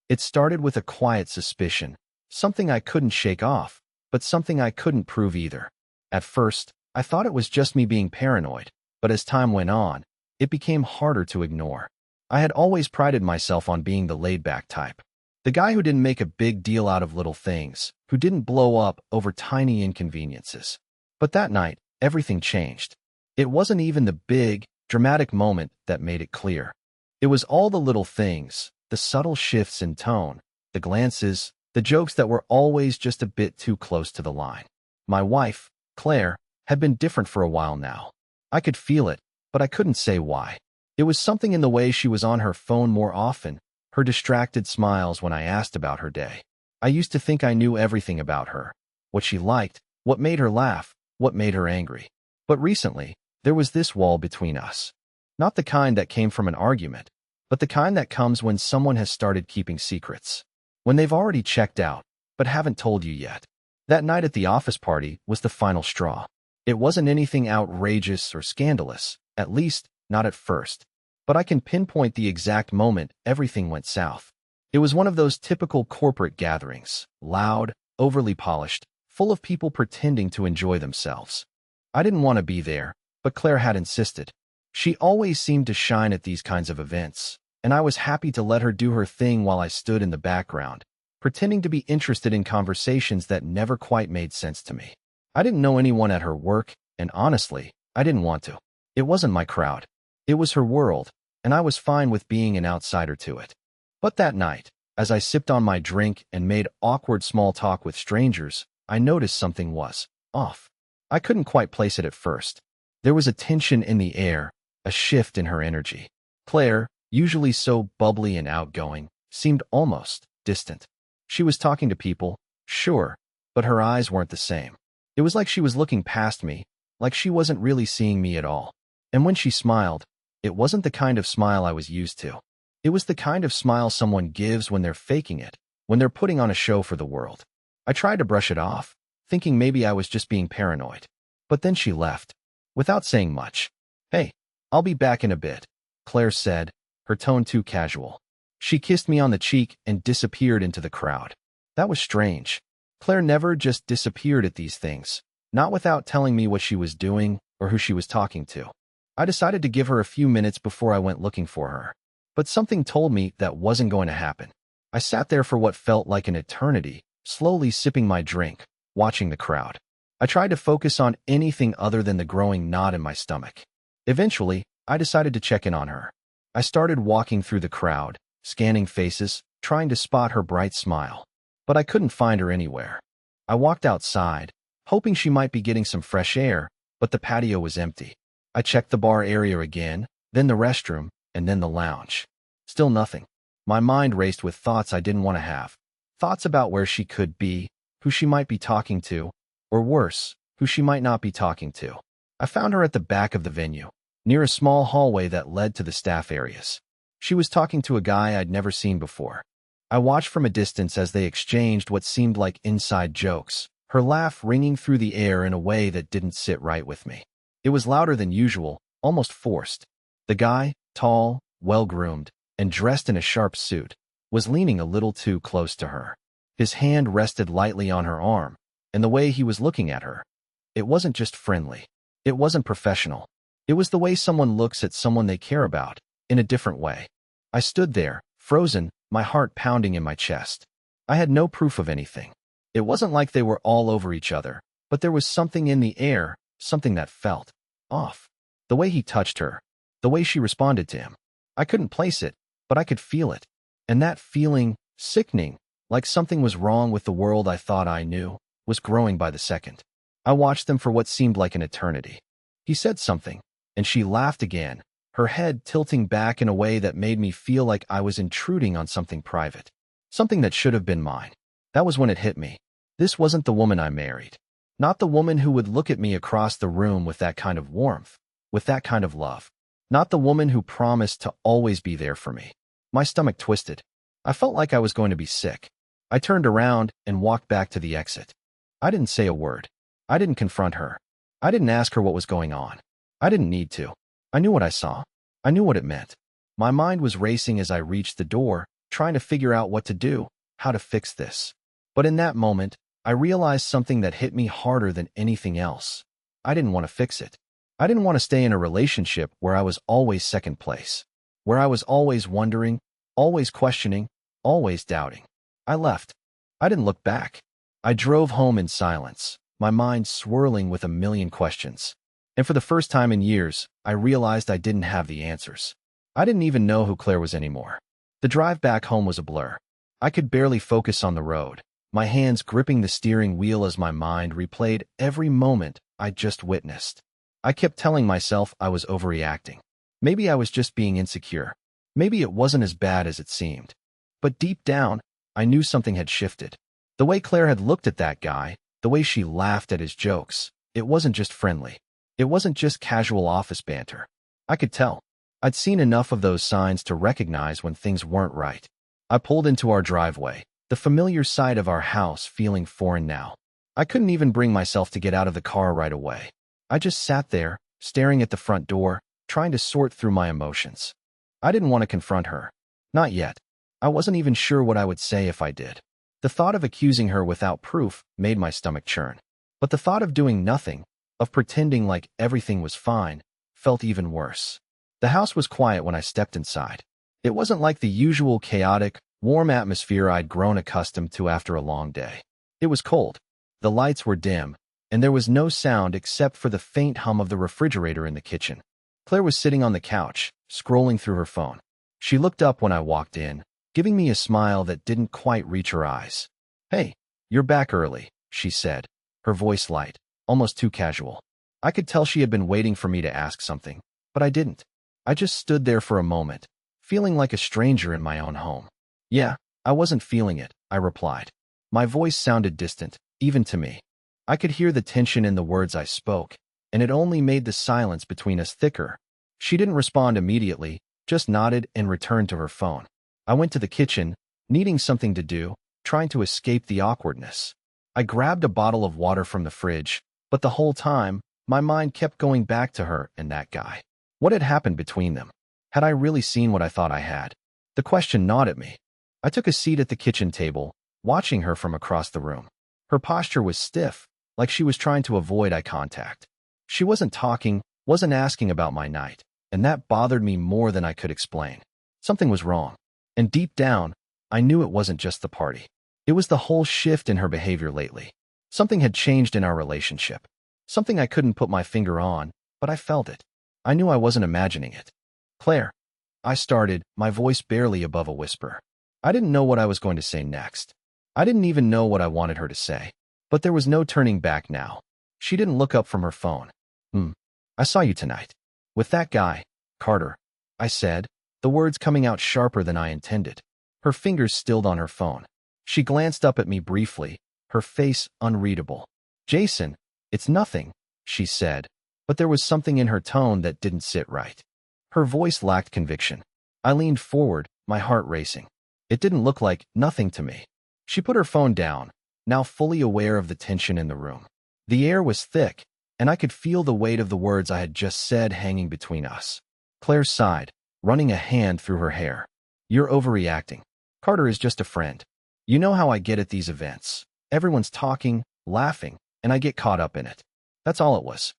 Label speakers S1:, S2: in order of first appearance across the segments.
S1: It started with a quiet suspicion, something I couldn't shake off, but something I couldn't prove either. At first, I thought it was just me being paranoid, but as time went on, it became harder to ignore. I had always prided myself on being the laid-back type. The guy who didn't make a big deal out of little things, who didn't blow up over tiny inconveniences. But that night, everything changed. It wasn't even the big, dramatic moment that made it clear. It was all the little things, the subtle shifts in tone, the glances, the jokes that were always just a bit too close to the line. My wife, Claire, had been different for a while now. I could feel it, but I couldn't say why. It was something in the way she was on her phone more often, her distracted smiles when I asked about her day. I used to think I knew everything about her, what she liked, what made her laugh, what made her angry. But recently, there was this wall between us. Not the kind that came from an argument, but the kind that comes when someone has started keeping secrets. When they've already checked out, but haven't told you yet. That night at the office party was the final straw. It wasn't anything outrageous or scandalous, at least, not at first. But I can pinpoint the exact moment everything went south. It was one of those typical corporate gatherings, loud, overly polished, full of people pretending to enjoy themselves. I didn't want to be there, but Claire had insisted. She always seemed to shine at these kinds of events, and I was happy to let her do her thing while I stood in the background, pretending to be interested in conversations that never quite made sense to me. I didn't know anyone at her work, and honestly, I didn't want to. It wasn't my crowd. It was her world, and I was fine with being an outsider to it. But that night, as I sipped on my drink and made awkward small talk with strangers, I noticed something was off. I couldn't quite place it at first. There was a tension in the air, a shift in her energy. Claire, usually so bubbly and outgoing, seemed almost distant. She was talking to people, sure, but her eyes weren't the same. It was like she was looking past me, like she wasn't really seeing me at all. And when she smiled, it wasn't the kind of smile I was used to. It was the kind of smile someone gives when they're faking it, when they're putting on a show for the world. I tried to brush it off, thinking maybe I was just being paranoid. But then she left, without saying much. "Hey, I'll be back in a bit," Claire said, her tone too casual. She kissed me on the cheek and disappeared into the crowd. That was strange. Claire never just disappeared at these things, not without telling me what she was doing or who she was talking to. I decided to give her a few minutes before I went looking for her. But something told me that wasn't going to happen. I sat there for what felt like an eternity, slowly sipping my drink, watching the crowd. I tried to focus on anything other than the growing knot in my stomach. Eventually, I decided to check in on her. I started walking through the crowd, scanning faces, trying to spot her bright smile. But I couldn't find her anywhere. I walked outside, hoping she might be getting some fresh air, but the patio was empty. I checked the bar area again, then the restroom, and then the lounge. Still nothing. My mind raced with thoughts I didn't want to have. Thoughts about where she could be, who she might be talking to, or worse, who she might not be talking to. I found her at the back of the venue, near a small hallway that led to the staff areas. She was talking to a guy I'd never seen before. I watched from a distance as they exchanged what seemed like inside jokes, her laugh ringing through the air in a way that didn't sit right with me. It was louder than usual, almost forced. The guy, tall, well-groomed, and dressed in a sharp suit, was leaning a little too close to her. His hand rested lightly on her arm, and the way he was looking at her, it wasn't just friendly. It wasn't professional. It was the way someone looks at someone they care about, in a different way. I stood there, frozen, my heart pounding in my chest. I had no proof of anything. It wasn't like they were all over each other, but there was something in the air, something that felt off. The way he touched her, the way she responded to him. I couldn't place it, but I could feel it. And that feeling, sickening, like something was wrong with the world I thought I knew, was growing by the second. I watched them for what seemed like an eternity. He said something, and she laughed again, her head tilting back in a way that made me feel like I was intruding on something private. Something that should have been mine. That was when it hit me. This wasn't the woman I married. Not the woman who would look at me across the room with that kind of warmth, with that kind of love. Not the woman who promised to always be there for me. My stomach twisted. I felt like I was going to be sick. I turned around and walked back to the exit. I didn't say a word. I didn't confront her. I didn't ask her what was going on. I didn't need to. I knew what I saw. I knew what it meant. My mind was racing as I reached the door, trying to figure out what to do, how to fix this. But in that moment, I realized something that hit me harder than anything else. I didn't want to fix it. I didn't want to stay in a relationship where I was always second place, where I was always wondering, always questioning, always doubting. I left. I didn't look back. I drove home in silence, my mind swirling with a million questions. And for the first time in years, I realized I didn't have the answers. I didn't even know who Claire was anymore. The drive back home was a blur. I could barely focus on the road, my hands gripping the steering wheel as my mind replayed every moment I'd just witnessed. I kept telling myself I was overreacting. Maybe I was just being insecure. Maybe it wasn't as bad as it seemed. But deep down, I knew something had shifted. The way Claire had looked at that guy, the way she laughed at his jokes, it wasn't just friendly. It wasn't just casual office banter. I could tell. I'd seen enough of those signs to recognize when things weren't right. I pulled into our driveway, the familiar sight of our house feeling foreign now. I couldn't even bring myself to get out of the car right away. I just sat there, staring at the front door, trying to sort through my emotions. I didn't want to confront her. Not yet. I wasn't even sure what I would say if I did. The thought of accusing her without proof made my stomach churn. But the thought of doing nothing, of pretending like everything was fine, felt even worse. The house was quiet when I stepped inside. It wasn't like the usual chaotic, warm atmosphere I'd grown accustomed to after a long day. It was cold. The lights were dim, and there was no sound except for the faint hum of the refrigerator in the kitchen. Claire was sitting on the couch, scrolling through her phone. She looked up when I walked in, giving me a smile that didn't quite reach her eyes. "Hey, you're back early," she said, her voice light, almost too casual. I could tell she had been waiting for me to ask something, but I didn't. I just stood there for a moment, feeling like a stranger in my own home. "Yeah, I wasn't feeling it," I replied. My voice sounded distant, even to me. I could hear the tension in the words I spoke, and it only made the silence between us thicker. She didn't respond immediately, just nodded and returned to her phone. I went to the kitchen, needing something to do, trying to escape the awkwardness. I grabbed a bottle of water from the fridge, but the whole time, my mind kept going back to her and that guy. What had happened between them? Had I really seen what I thought I had? The question gnawed at me. I took a seat at the kitchen table, watching her from across the room. Her posture was stiff, like she was trying to avoid eye contact. She wasn't talking, wasn't asking about my night, and that bothered me more than I could explain. Something was wrong. And deep down, I knew it wasn't just the party. It was the whole shift in her behavior lately. Something had changed in our relationship. Something I couldn't put my finger on, but I felt it. I knew I wasn't imagining it. "Claire," I started, my voice barely above a whisper. I didn't know what I was going to say next. I didn't even know what I wanted her to say. But there was no turning back now. She didn't look up from her phone. I saw you tonight. With that guy, Carter," I said, the words coming out sharper than I intended. Her fingers stilled on her phone. She glanced up at me briefly, her face unreadable. "Jason, it's nothing," she said, but there was something in her tone that didn't sit right. Her voice lacked conviction. I leaned forward, my heart racing. It didn't look like nothing to me. She put her phone down, now fully aware of the tension in the room. The air was thick, and I could feel the weight of the words I had just said hanging between us. Claire sighed, running a hand through her hair. "You're overreacting. Carter is just a friend. You know how I get at these events. Everyone's talking, laughing, and I get caught up in it." That's all it was.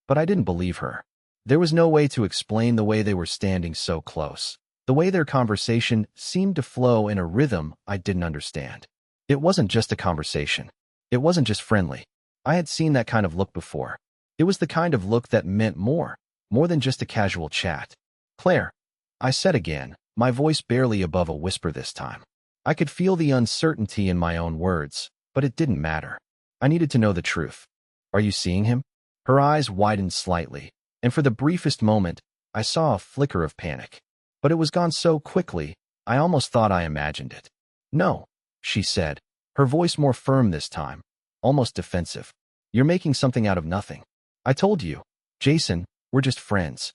S1: But I didn't believe her. There was no way to explain the way they were standing so close. The way their conversation seemed to flow in a rhythm I didn't understand. It wasn't just a conversation. It wasn't just friendly. I had seen that kind of look before. It was the kind of look that meant more than just a casual chat. "Claire," I said again, my voice barely above a whisper this time. I could feel the uncertainty in my own words, but it didn't matter. I needed to know the truth. "Are you seeing him?" Her eyes widened slightly, and for the briefest moment, I saw a flicker of panic. But it was gone so quickly, I almost thought I imagined it. "No," she said, her voice more firm this time, almost defensive. "You're making something out of nothing. I told you, Jason, we're just friends."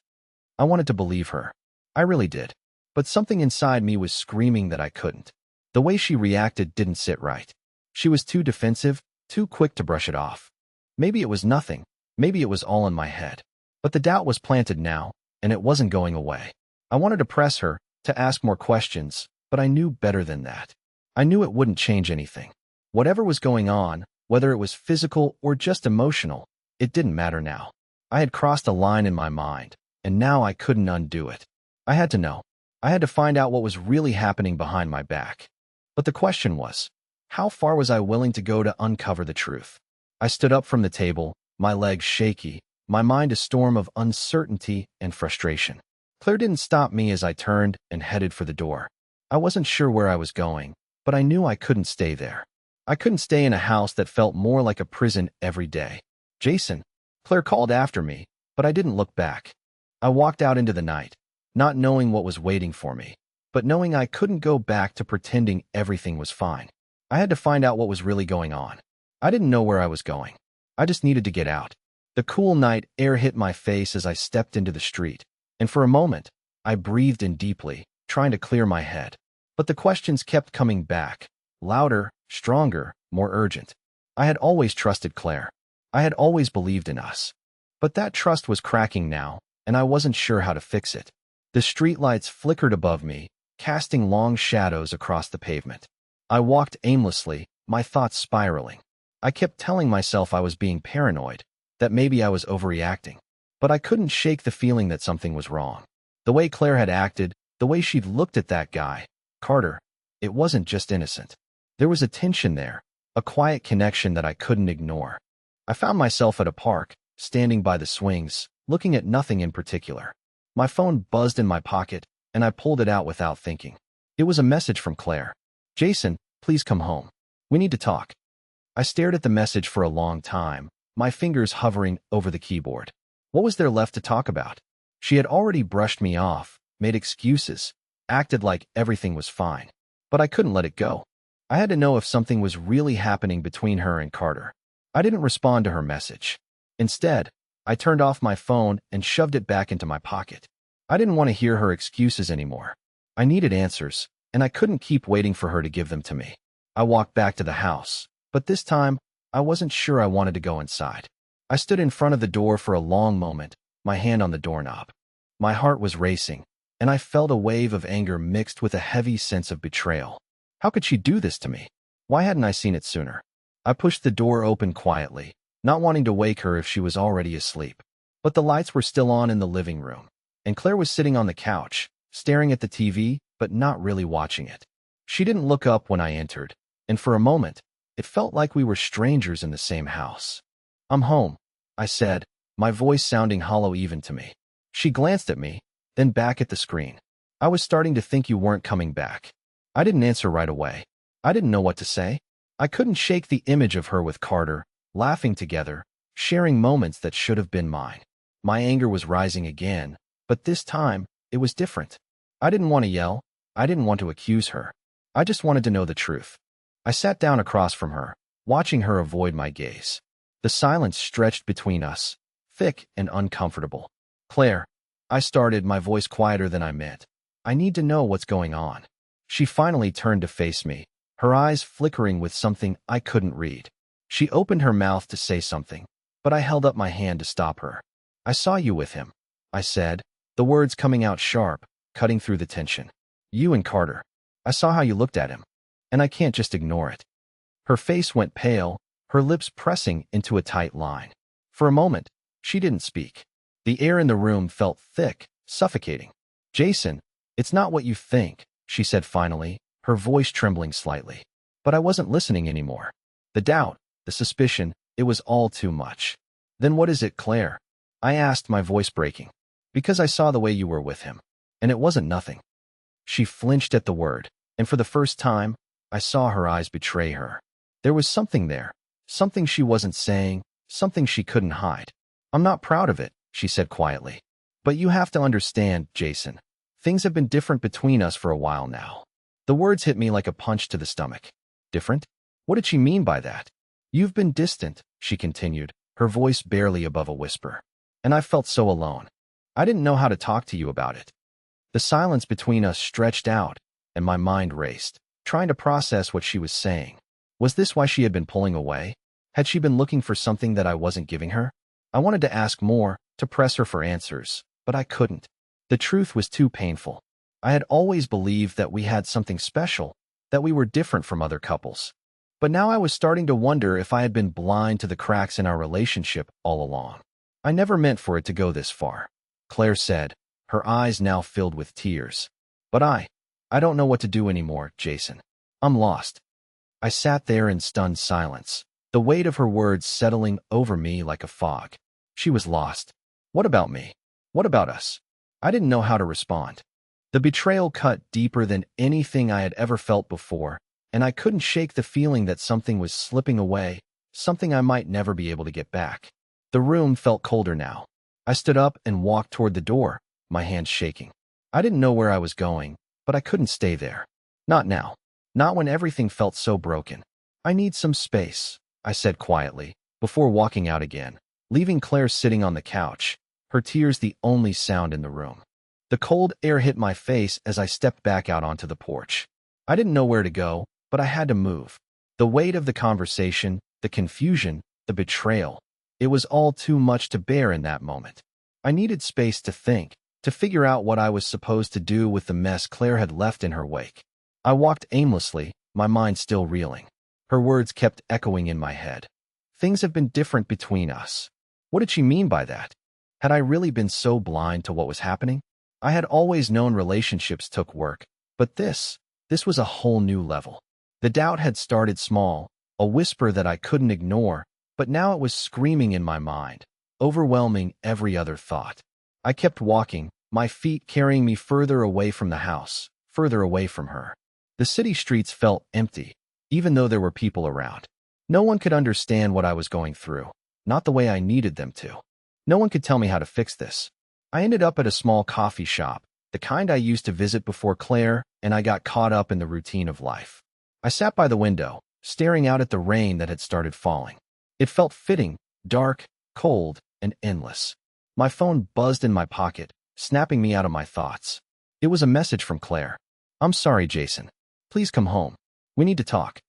S1: I wanted to believe her. I really did. But something inside me was screaming that I couldn't. The way she reacted didn't sit right. She was too defensive, too quick to brush it off. Maybe it was nothing. Maybe it was all in my head. But the doubt was planted now, and it wasn't going away. I wanted to press her, to ask more questions, but I knew better than that. I knew it wouldn't change anything. Whatever was going on, whether it was physical or just emotional, it didn't matter now. I had crossed a line in my mind, and now I couldn't undo it. I had to know. I had to find out what was really happening behind my back. But the question was, how far was I willing to go to uncover the truth? I stood up from the table, my legs shaky, my mind a storm of uncertainty and frustration. Claire didn't stop me as I turned and headed for the door. I wasn't sure where I was going, but I knew I couldn't stay there. I couldn't stay in a house that felt more like a prison every day. "Jason," Claire called after me, but I didn't look back. I walked out into the night, not knowing what was waiting for me, but knowing I couldn't go back to pretending everything was fine. I had to find out what was really going on. I didn't know where I was going. I just needed to get out. The cool night air hit my face as I stepped into the street, and for a moment, I breathed in deeply, trying to clear my head. But the questions kept coming back, louder, stronger, more urgent. I had always trusted Claire. I had always believed in us. But that trust was cracking now, and I wasn't sure how to fix it. The streetlights flickered above me, casting long shadows across the pavement. I walked aimlessly, my thoughts spiraling. I kept telling myself I was being paranoid, that maybe I was overreacting. But I couldn't shake the feeling that something was wrong. The way Claire had acted, the way she'd looked at that guy, Carter, it wasn't just innocent. There was a tension there, a quiet connection that I couldn't ignore. I found myself at a park, standing by the swings, looking at nothing in particular. My phone buzzed in my pocket, and I pulled it out without thinking. It was a message from Claire. "Jason, please come home. We need to talk." I stared at the message for a long time, my fingers hovering over the keyboard. What was there left to talk about? She had already brushed me off, made excuses, acted like everything was fine. But I couldn't let it go. I had to know if something was really happening between her and Carter. I didn't respond to her message. Instead, I turned off my phone and shoved it back into my pocket. I didn't want to hear her excuses anymore. I needed answers, and I couldn't keep waiting for her to give them to me. I walked back to the house, but this time, I wasn't sure I wanted to go inside. I stood in front of the door for a long moment, my hand on the doorknob. My heart was racing, and I felt a wave of anger mixed with a heavy sense of betrayal. How could she do this to me? Why hadn't I seen it sooner? I pushed the door open quietly, not wanting to wake her if she was already asleep. But the lights were still on in the living room, and Claire was sitting on the couch, staring at the TV, but not really watching it. She didn't look up when I entered, and for a moment, it felt like we were strangers in the same house. "I'm home," I said, my voice sounding hollow even to me. She glanced at me, then back at the screen. "I was starting to think you weren't coming back." I didn't answer right away. I didn't know what to say. I couldn't shake the image of her with Carter, laughing together, sharing moments that should have been mine. My anger was rising again, but this time, it was different. I didn't want to yell. I didn't want to accuse her. I just wanted to know the truth. I sat down across from her, watching her avoid my gaze. The silence stretched between us, thick and uncomfortable. "Claire," I started, my voice quieter than I meant. "I need to know what's going on." She finally turned to face me, her eyes flickering with something I couldn't read. She opened her mouth to say something, but I held up my hand to stop her. "I saw you with him," I said, the words coming out sharp, cutting through the tension. "You and Carter. I saw how you looked at him, and I can't just ignore it." Her face went pale, her lips pressing into a tight line. For a moment, she didn't speak. The air in the room felt thick, suffocating. "Jason, it's not what you think," she said finally, her voice trembling slightly. But I wasn't listening anymore. The doubt, the suspicion, it was all too much. "Then what is it, Claire?" I asked, my voice breaking. "Because I saw the way you were with him, and it wasn't nothing." She flinched at the word, and for the first time, I saw her eyes betray her. There was something there, something she wasn't saying, something she couldn't hide. "I'm not proud of it," she said quietly. "But you have to understand, Jason. Things have been different between us for a while now." The words hit me like a punch to the stomach. Different? What did she mean by that? "You've been distant," she continued, her voice barely above a whisper. "And I felt so alone. I didn't know how to talk to you about it." The silence between us stretched out, and my mind raced, trying to process what she was saying. Was this why she had been pulling away? Had she been looking for something that I wasn't giving her? I wanted to ask more, to press her for answers, but I couldn't. The truth was too painful. I had always believed that we had something special, that we were different from other couples. But now I was starting to wonder if I had been blind to the cracks in our relationship all along. I never meant for it to go this far, Claire said, her eyes now filled with tears. But I don't know what to do anymore, Jason. I'm lost. I sat there in stunned silence, the weight of her words settling over me like a fog. She was lost. What about me? What about us? I didn't know how to respond. The betrayal cut deeper than anything I had ever felt before, and I couldn't shake the feeling that something was slipping away, something I might never be able to get back. The room felt colder now. I stood up and walked toward the door, my hands shaking. I didn't know where I was going, but I couldn't stay there. Not now. Not when everything felt so broken. I need some space, I said quietly, before walking out again, leaving Claire sitting on the couch, her tears the only sound in the room. The cold air hit my face as I stepped back out onto the porch. I didn't know where to go, but I had to move. The weight of the conversation, the confusion, the betrayal, it was all too much to bear in that moment. I needed space to think, to figure out what I was supposed to do with the mess Claire had left in her wake. I walked aimlessly, my mind still reeling. Her words kept echoing in my head. Things have been different between us. What did she mean by that? Had I really been so blind to what was happening? I had always known relationships took work, but this was a whole new level. The doubt had started small, a whisper that I couldn't ignore, but now it was screaming in my mind, overwhelming every other thought. I kept walking, my feet carrying me further away from the house, further away from her. The city streets felt empty, even though there were people around. No one could understand what I was going through, not the way I needed them to. No one could tell me how to fix this. I ended up at a small coffee shop, the kind I used to visit before Claire, and I got caught up in the routine of life. I sat by the window, staring out at the rain that had started falling. It felt fitting, dark, cold, and endless. My phone buzzed in my pocket, snapping me out of my thoughts. It was a message from Claire. "I'm sorry, Jason. Please come home. We need to talk."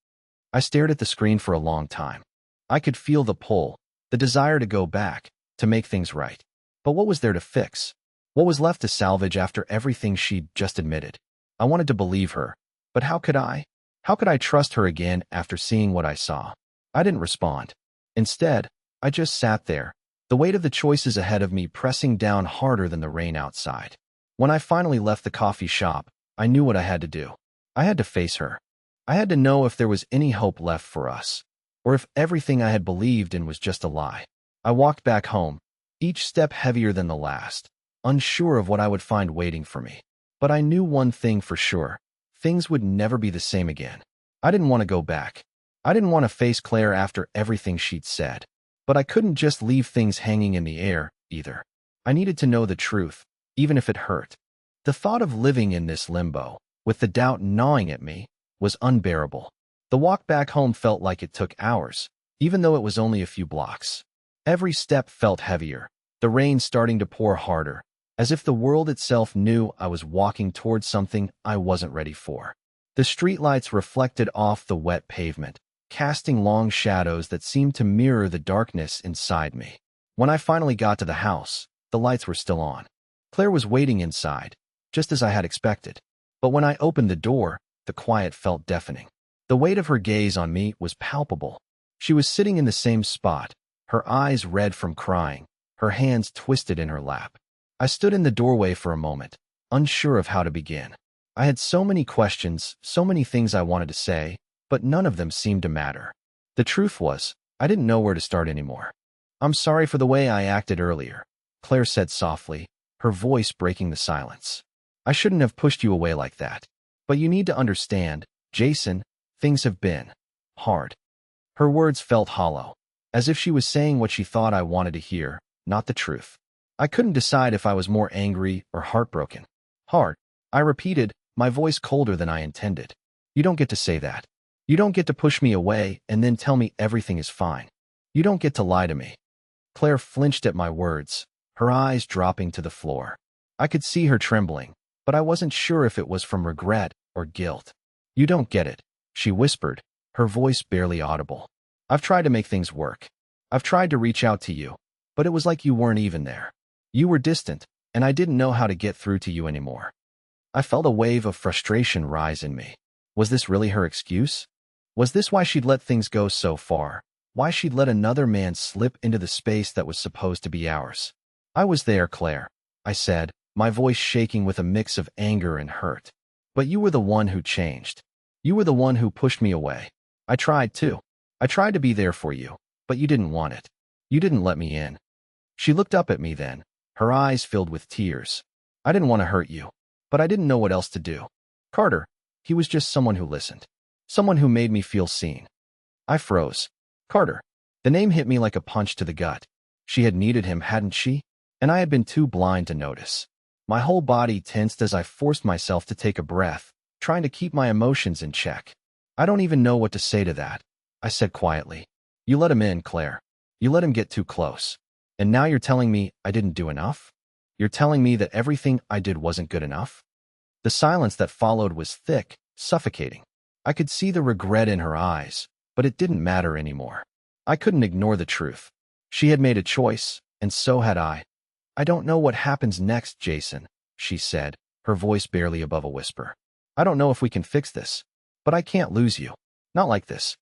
S1: I stared at the screen for a long time. I could feel the pull, the desire to go back, to make things right. But what was there to fix? What was left to salvage after everything she'd just admitted? I wanted to believe her, but how could I? How could I trust her again after seeing what I saw? I didn't respond. Instead, I just sat there, the weight of the choices ahead of me pressing down harder than the rain outside. When I finally left the coffee shop, I knew what I had to do. I had to face her. I had to know if there was any hope left for us, or if everything I had believed in was just a lie. I walked back home, each step heavier than the last, unsure of what I would find waiting for me. But I knew one thing for sure. Things would never be the same again. I didn't want to go back. I didn't want to face Claire after everything she'd said. But I couldn't just leave things hanging in the air, either. I needed to know the truth, even if it hurt. The thought of living in this limbo, with the doubt gnawing at me, was unbearable. The walk back home felt like it took hours, even though it was only a few blocks. Every step felt heavier, the rain starting to pour harder, as if the world itself knew I was walking towards something I wasn't ready for. The streetlights reflected off the wet pavement, casting long shadows that seemed to mirror the darkness inside me. When I finally got to the house, the lights were still on. Claire was waiting inside, just as I had expected. But when I opened the door, the quiet felt deafening. The weight of her gaze on me was palpable. She was sitting in the same spot, her eyes red from crying, her hands twisted in her lap. I stood in the doorway for a moment, unsure of how to begin. I had so many questions, so many things I wanted to say, but none of them seemed to matter. The truth was, I didn't know where to start anymore. "I'm sorry for the way I acted earlier," Claire said softly, her voice breaking the silence. "I shouldn't have pushed you away like that. But you need to understand, Jason, things have been hard." Her words felt hollow, as if she was saying what she thought I wanted to hear, not the truth. I couldn't decide if I was more angry or heartbroken. "Hard," I repeated, my voice colder than I intended. "You don't get to say that. You don't get to push me away and then tell me everything is fine. You don't get to lie to me." Claire flinched at my words, her eyes dropping to the floor. I could see her trembling, but I wasn't sure if it was from regret or guilt. "You don't get it," she whispered, her voice barely audible. "I've tried to make things work. I've tried to reach out to you, but it was like you weren't even there. You were distant, and I didn't know how to get through to you anymore." I felt a wave of frustration rise in me. Was this really her excuse? Was this why she'd let things go so far? Why she'd let another man slip into the space that was supposed to be ours? I was there, Claire, I said, my voice shaking with a mix of anger and hurt. But you were the one who changed. You were the one who pushed me away. I tried too. I tried to be there for you, but you didn't want it. You didn't let me in. She looked up at me then, her eyes filled with tears. I didn't want to hurt you, but I didn't know what else to do. Carter, he was just someone who listened. Someone who made me feel seen. I froze. Carter. The name hit me like a punch to the gut. She had needed him, hadn't she? And I had been too blind to notice. My whole body tensed as I forced myself to take a breath, trying to keep my emotions in check. I don't even know what to say to that, I said quietly. You let him in, Claire. You let him get too close. And now you're telling me I didn't do enough? You're telling me that everything I did wasn't good enough? The silence that followed was thick, suffocating. I could see the regret in her eyes, but it didn't matter anymore. I couldn't ignore the truth. She had made a choice, and so had I. I don't know what happens next, Jason, she said, her voice barely above a whisper. I don't know if we can fix this, but I can't lose you. Not like this.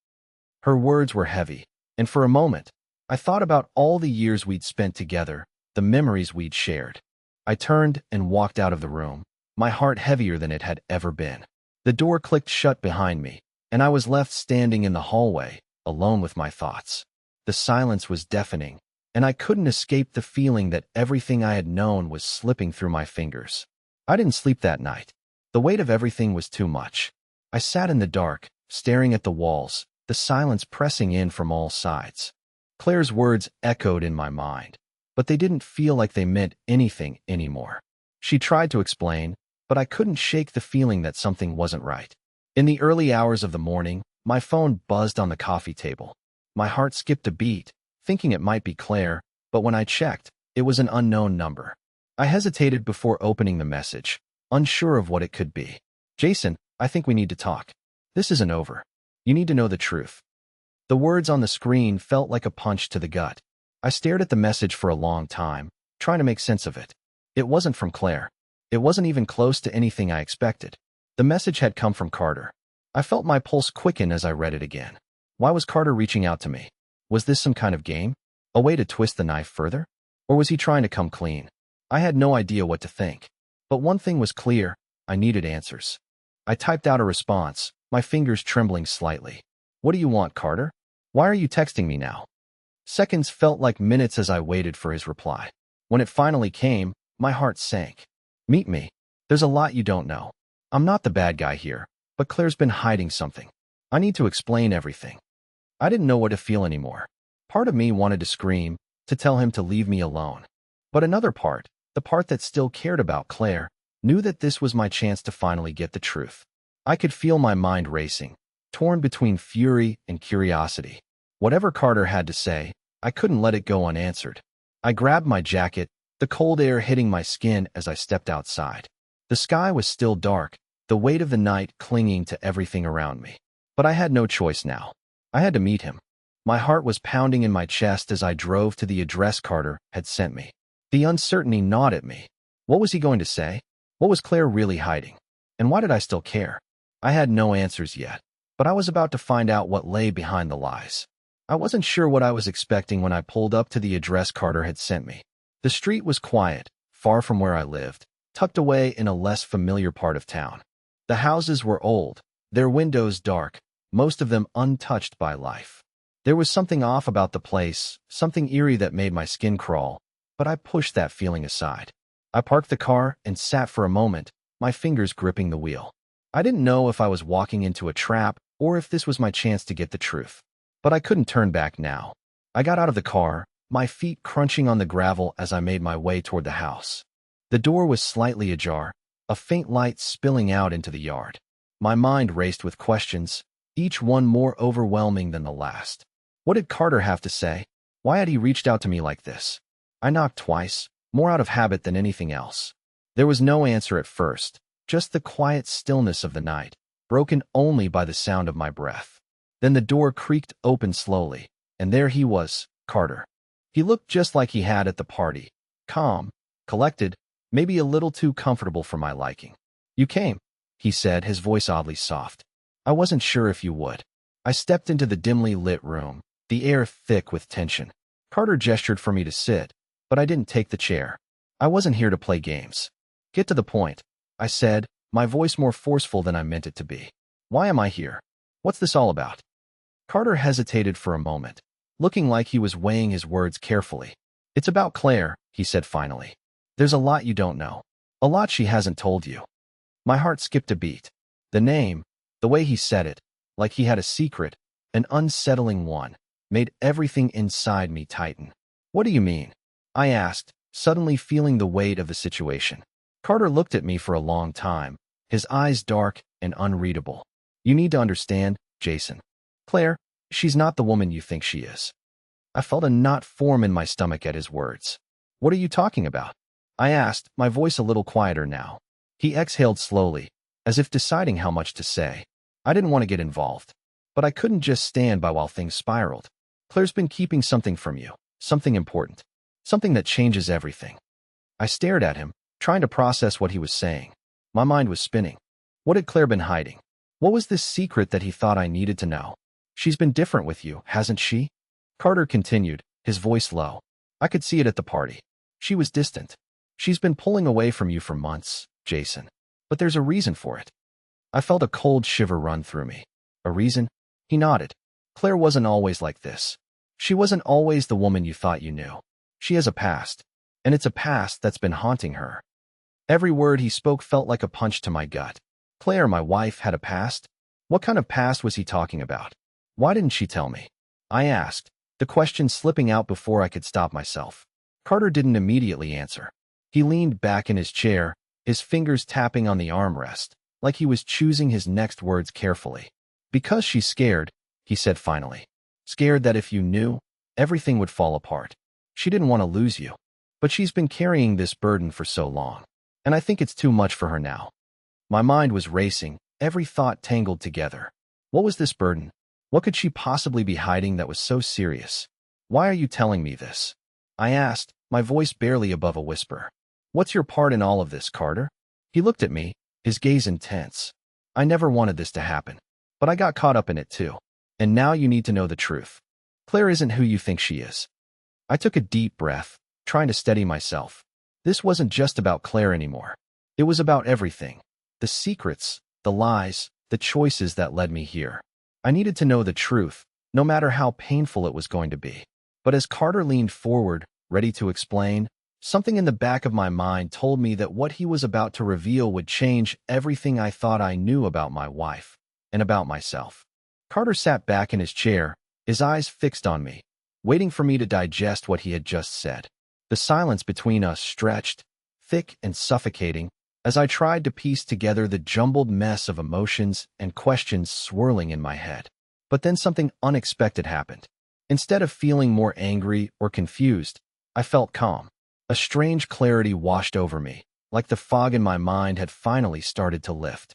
S1: Her words were heavy, and for a moment, I thought about all the years we'd spent together, the memories we'd shared. I turned and walked out of the room, my heart heavier than it had ever been. The door clicked shut behind me, and I was left standing in the hallway, alone with my thoughts. The silence was deafening, and I couldn't escape the feeling that everything I had known was slipping through my fingers. I didn't sleep that night. The weight of everything was too much. I sat in the dark, staring at the walls, the silence pressing in from all sides. Claire's words echoed in my mind, but they didn't feel like they meant anything anymore. She tried to explain, but I couldn't shake the feeling that something wasn't right. In the early hours of the morning, my phone buzzed on the coffee table. My heart skipped a beat, thinking it might be Claire, but when I checked, it was an unknown number. I hesitated before opening the message, unsure of what it could be. Jason, I think we need to talk. This isn't over. You need to know the truth. The words on the screen felt like a punch to the gut. I stared at the message for a long time, trying to make sense of it. It wasn't from Claire. It wasn't even close to anything I expected. The message had come from Carter. I felt my pulse quicken as I read it again. Why was Carter reaching out to me? Was this some kind of game? A way to twist the knife further? Or was he trying to come clean? I had no idea what to think. But one thing was clear, I needed answers. I typed out a response, my fingers trembling slightly. What do you want, Carter? Why are you texting me now? Seconds felt like minutes as I waited for his reply. When it finally came, my heart sank. Meet me. There's a lot you don't know. I'm not the bad guy here, but Claire's been hiding something. I need to explain everything. I didn't know what to feel anymore. Part of me wanted to scream, to tell him to leave me alone. But another part, the part that still cared about Claire, knew that this was my chance to finally get the truth. I could feel my mind racing, torn between fury and curiosity. Whatever Carter had to say, I couldn't let it go unanswered. I grabbed my jacket, the cold air hitting my skin as I stepped outside. The sky was still dark, the weight of the night clinging to everything around me. But I had no choice now. I had to meet him. My heart was pounding in my chest as I drove to the address Carter had sent me. The uncertainty gnawed at me. What was he going to say? What was Claire really hiding? And why did I still care? I had no answers yet, but I was about to find out what lay behind the lies. I wasn't sure what I was expecting when I pulled up to the address Carter had sent me. The street was quiet, far from where I lived, tucked away in a less familiar part of town. The houses were old, their windows dark, most of them untouched by life. There was something off about the place, something eerie that made my skin crawl, but I pushed that feeling aside. I parked the car and sat for a moment, my fingers gripping the wheel. I didn't know if I was walking into a trap or if this was my chance to get the truth. But I couldn't turn back now. I got out of the car, my feet crunching on the gravel as I made my way toward the house. The door was slightly ajar, a faint light spilling out into the yard. My mind raced with questions, each one more overwhelming than the last. What did Carter have to say? Why had he reached out to me like this? I knocked twice, more out of habit than anything else. There was no answer at first, just the quiet stillness of the night, broken only by the sound of my breath. Then the door creaked open slowly, and there he was, Carter. He looked just like he had at the party, calm, collected, maybe a little too comfortable for my liking. You came, he said, his voice oddly soft. I wasn't sure if you would. I stepped into the dimly lit room, the air thick with tension. Carter gestured for me to sit, but I didn't take the chair. I wasn't here to play games. Get to the point, I said, my voice more forceful than I meant it to be. Why am I here? What's this all about? Carter hesitated for a moment, looking like he was weighing his words carefully. It's about Claire, he said finally. There's a lot you don't know. A lot she hasn't told you. My heart skipped a beat. The name, the way he said it, like he had a secret, an unsettling one, made everything inside me tighten. What do you mean? I asked, suddenly feeling the weight of the situation. Carter looked at me for a long time, his eyes dark and unreadable. You need to understand, Jason. Claire, she's not the woman you think she is. I felt a knot form in my stomach at his words. What are you talking about? I asked, my voice a little quieter now. He exhaled slowly, as if deciding how much to say. I didn't want to get involved, but I couldn't just stand by while things spiraled. Claire's been keeping something from you, something important, something that changes everything. I stared at him, trying to process what he was saying. My mind was spinning. What had Claire been hiding? What was this secret that he thought I needed to know? She's been different with you, hasn't she? Carter continued, his voice low. I could see it at the party. She was distant. She's been pulling away from you for months, Jason. But there's a reason for it. I felt a cold shiver run through me. A reason? He nodded. Claire wasn't always like this. She wasn't always the woman you thought you knew. She has a past, and it's a past that's been haunting her. Every word he spoke felt like a punch to my gut. Claire, my wife, had a past? What kind of past was he talking about? Why didn't she tell me? I asked, the question slipping out before I could stop myself. Carter didn't immediately answer. He leaned back in his chair, his fingers tapping on the armrest, like he was choosing his next words carefully. Because she's scared, he said finally. Scared that if you knew, everything would fall apart. She didn't want to lose you. But she's been carrying this burden for so long, and I think it's too much for her now. My mind was racing, every thought tangled together. What was this burden? What could she possibly be hiding that was so serious? Why are you telling me this? I asked, my voice barely above a whisper. What's your part in all of this, Carter? He looked at me, his gaze intense. I never wanted this to happen, but I got caught up in it too. And now you need to know the truth. Claire isn't who you think she is. I took a deep breath, trying to steady myself. This wasn't just about Claire anymore. It was about everything. The secrets, the lies, the choices that led me here. I needed to know the truth, no matter how painful it was going to be. But as Carter leaned forward, ready to explain, something in the back of my mind told me that what he was about to reveal would change everything I thought I knew about my wife and about myself. Carter sat back in his chair, his eyes fixed on me, waiting for me to digest what he had just said. The silence between us stretched, thick and suffocating, as I tried to piece together the jumbled mess of emotions and questions swirling in my head. But then something unexpected happened. Instead of feeling more angry or confused, I felt calm. A strange clarity washed over me, like the fog in my mind had finally started to lift.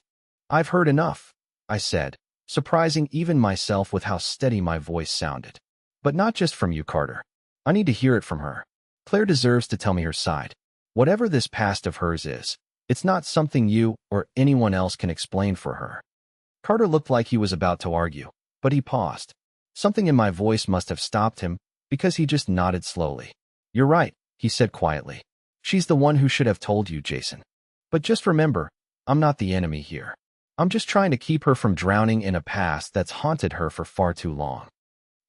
S1: I've heard enough, I said, surprising even myself with how steady my voice sounded. But not just from you, Carter. I need to hear it from her. Claire deserves to tell me her side. Whatever this past of hers is, it's not something you or anyone else can explain for her. Carter looked like he was about to argue, but he paused. Something in my voice must have stopped him, because he just nodded slowly. You're right, he said quietly. She's the one who should have told you, Jason. But just remember, I'm not the enemy here. I'm just trying to keep her from drowning in a past that's haunted her for far too long.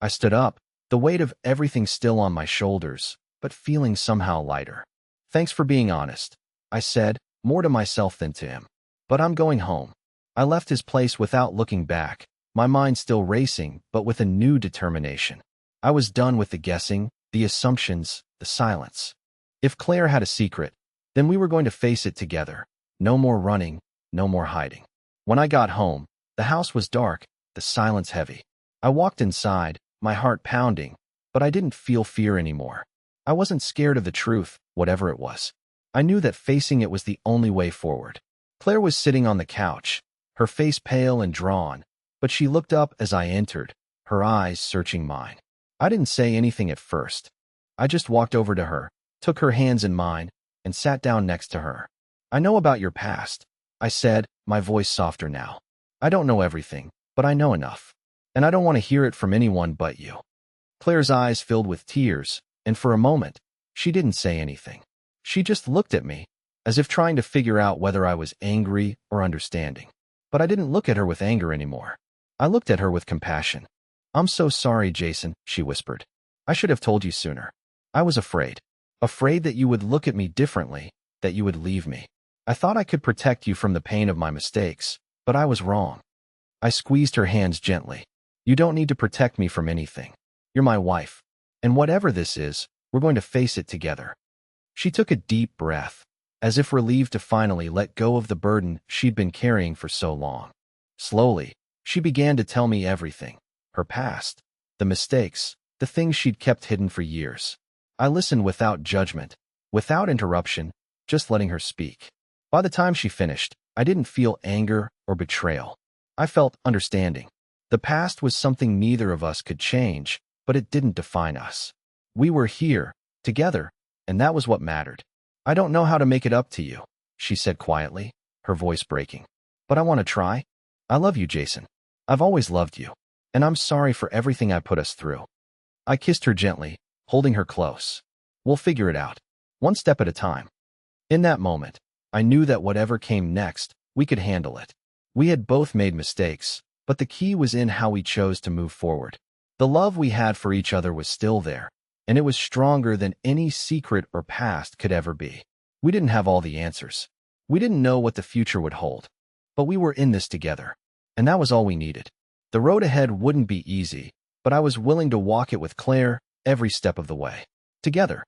S1: I stood up, the weight of everything still on my shoulders, but feeling somehow lighter. Thanks for being honest, I said, more to myself than to him. But I'm going home. I left his place without looking back, my mind still racing, but with a new determination. I was done with the guessing, the assumptions, the silence. If Claire had a secret, then we were going to face it together. No more running, no more hiding. When I got home, the house was dark, the silence heavy. I walked inside, my heart pounding, but I didn't feel fear anymore. I wasn't scared of the truth, whatever it was. I knew that facing it was the only way forward. Claire was sitting on the couch, her face pale and drawn, but she looked up as I entered, her eyes searching mine. I didn't say anything at first. I just walked over to her, took her hands in mine, and sat down next to her. I know about your past, I said, my voice softer now. I don't know everything, but I know enough. And I don't want to hear it from anyone but you. Claire's eyes filled with tears, and for a moment, she didn't say anything. She just looked at me, as if trying to figure out whether I was angry or understanding. But I didn't look at her with anger anymore. I looked at her with compassion. I'm so sorry, Jason, she whispered. I should have told you sooner. I was afraid. Afraid that you would look at me differently, that you would leave me. I thought I could protect you from the pain of my mistakes, but I was wrong. I squeezed her hands gently. You don't need to protect me from anything. You're my wife. And whatever this is, we're going to face it together. She took a deep breath, as if relieved to finally let go of the burden she'd been carrying for so long. Slowly, she began to tell me everything. Her past, the mistakes, the things she'd kept hidden for years. I listened without judgment, without interruption, just letting her speak. By the time she finished, I didn't feel anger or betrayal. I felt understanding. The past was something neither of us could change, but it didn't define us. We were here, together, and that was what mattered. I don't know how to make it up to you, she said quietly, her voice breaking. But I want to try. I love you, Jason. I've always loved you, and I'm sorry for everything I put us through. I kissed her gently, holding her close. We'll figure it out, one step at a time. In that moment, I knew that whatever came next, we could handle it. We had both made mistakes, but the key was in how we chose to move forward. The love we had for each other was still there, and it was stronger than any secret or past could ever be. We didn't have all the answers. We didn't know what the future would hold, but we were in this together, and that was all we needed. The road ahead wouldn't be easy, but I was willing to walk it with Claire every step of the way. Together.